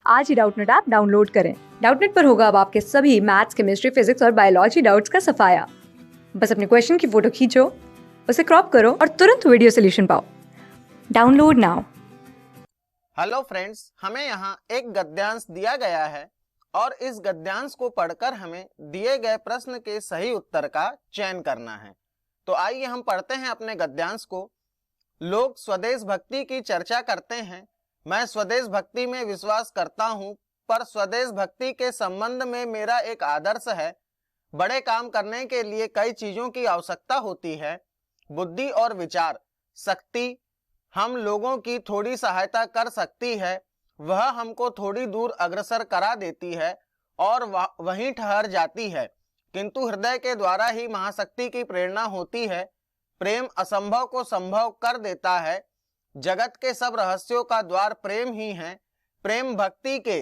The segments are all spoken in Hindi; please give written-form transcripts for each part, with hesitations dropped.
आज ही डाउटनेट ऐप डाउनलोड करें। डाउटनेट पर होगा अब आपके सभी मैथ्स, केमिस्ट्री, फिजिक्स और बायोलॉजी डाउट्स का सफाया। बस अपने क्वेश्चन की फोटो खींचो, उसे क्रॉप करो और तुरंत वीडियो सोल्यूशन पाओ। Download now. हेलो फ्रेंड्स, हमें यहाँ एक गद्यांश दिया गया है और इस गद्यांश को पढ़कर हमें दिए गए प्रश्न के सही उत्तर का चयन करना है। तो आइए हम पढ़ते हैं अपने गद्यांश को। लोग स्वदेश भक्ति की चर्चा करते हैं। मैं स्वदेश भक्ति में विश्वास करता हूँ, पर स्वदेश भक्ति के संबंध में मेरा एक आदर्श है। बड़े काम करने के लिए कई चीजों की आवश्यकता होती है। बुद्धि और विचार शक्ति हम लोगों की थोड़ी सहायता कर सकती है, वह हमको थोड़ी दूर अग्रसर करा देती है और वहीं ठहर जाती है, किंतु हृदय के द्वारा ही महाशक्ति की प्रेरणा होती है। प्रेम असंभव को संभव कर देता है। जगत के सब रहस्यों का द्वार प्रेम ही है। प्रेम भक्ति के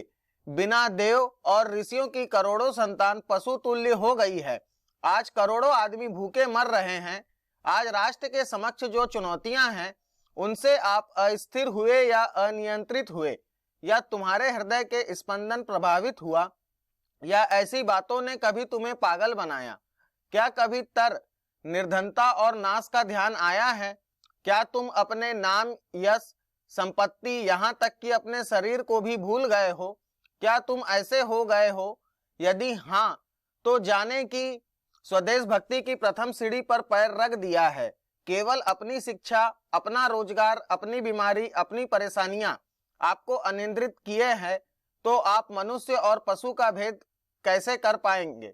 बिना देव और ऋषियों की करोड़ों संतान पशु तुल्य हो गई है। आज करोड़ों आदमी भूखे मर रहे हैं। आज राष्ट्र के समक्ष जो चुनौतियां हैं, उनसे आप अस्थिर हुए या अनियंत्रित हुए, या तुम्हारे हृदय के स्पंदन प्रभावित हुआ, या ऐसी बातों ने कभी तुम्हें पागल बनाया? क्या कभी निर्धनता और नाश का ध्यान आया है? क्या तुम अपने नाम, यश, संपत्ति, यहाँ तक कि अपने शरीर को भी भूल गए हो? क्या तुम ऐसे हो गए हो? यदि हाँ, तो जाने कि स्वदेश भक्ति की प्रथम सीढ़ी पर पैर रख दिया है। केवल अपनी शिक्षा, अपना रोजगार, अपनी बीमारी, अपनी परेशानियां आपको अनियंत्रित किए हैं, तो आप मनुष्य और पशु का भेद कैसे कर पाएंगे?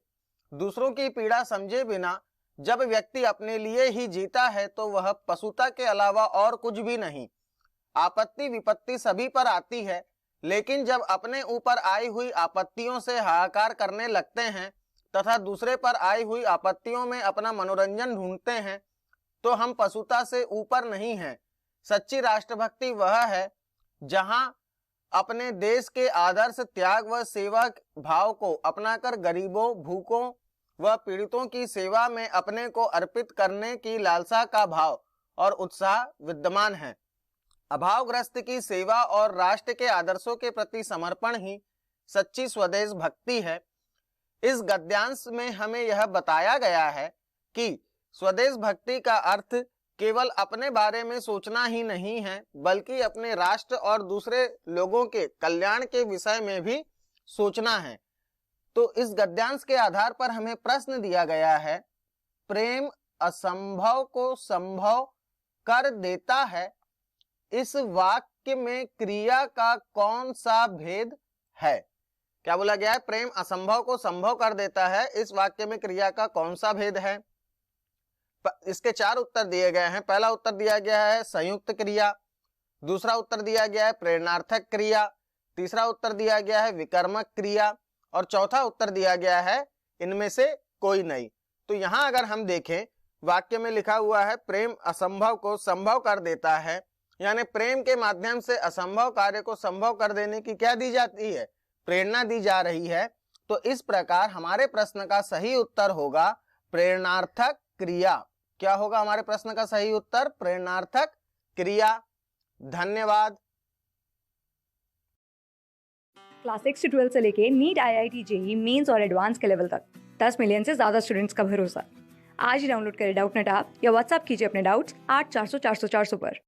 दूसरों की पीड़ा समझे बिना जब व्यक्ति अपने लिए ही जीता है, तो वह पशुता के अलावा और कुछ भी नहीं। आपत्ति विपत्ति सभी पर आती है, लेकिन जब अपने ऊपर आई हुई आपत्तियों से हाहाकार करने लगते हैं तथा दूसरे पर आई हुई आपत्तियों में अपना मनोरंजन ढूंढते हैं, तो हम पशुता से ऊपर नहीं हैं। सच्ची राष्ट्रभक्ति वह है जहां अपने देश के आदर्श, त्याग व सेवा भाव को अपनाकर गरीबों, भूखों व पीड़ितों की सेवा में अपने को अर्पित करने की लालसा का भाव और उत्साह विद्यमान है। अभावग्रस्त की सेवा और राष्ट्र के आदर्शों के प्रति समर्पण ही सच्ची स्वदेश भक्ति है। इस गद्यांश में हमें यह बताया गया है कि स्वदेश भक्ति का अर्थ केवल अपने बारे में सोचना ही नहीं है, बल्कि अपने राष्ट्र और दूसरे लोगों के कल्याण के विषय में भी सोचना है। तो इस गद्यांश के आधार पर हमें प्रश्न दिया गया है, प्रेम असंभव को संभव कर देता है। इस वाक्य में क्रिया का कौन सा भेद है? क्या बोला गया है? प्रेम असंभव को संभव कर देता है। इस वाक्य में क्रिया का कौन सा भेद है? इसके 4 उत्तर दिए गए हैं। पहला उत्तर दिया गया है संयुक्त क्रिया, दूसरा उत्तर दिया गया है प्रेरणार्थक क्रिया, तीसरा उत्तर दिया गया है विकर्मक क्रिया और चौथा उत्तर दिया गया है इनमें से कोई नहीं। तो यहाँ अगर हम देखें, वाक्य में लिखा हुआ है प्रेम असंभव को संभव कर देता है, यानी प्रेम के माध्यम से असंभव कार्य को संभव कर देने की क्या दी जाती है? प्रेरणा दी जा रही है। तो इस प्रकार हमारे प्रश्न का सही उत्तर होगा प्रेरणार्थक क्रिया। क्या होगा हमारे प्रश्न का सही उत्तर? प्रेरणार्थक क्रिया। धन्यवाद। क्लास 6 से 12 से लेके नीट, IIT, JEE मेंस और एडवांस के लेवल तक 10 मिलियन से ज्यादा स्टूडेंट्स का भरोसा। आज ही डाउनलोड करें डाउटनेट ऐप या व्हाट्सएप कीजिए अपने डाउट्स 8400 400 400 पर।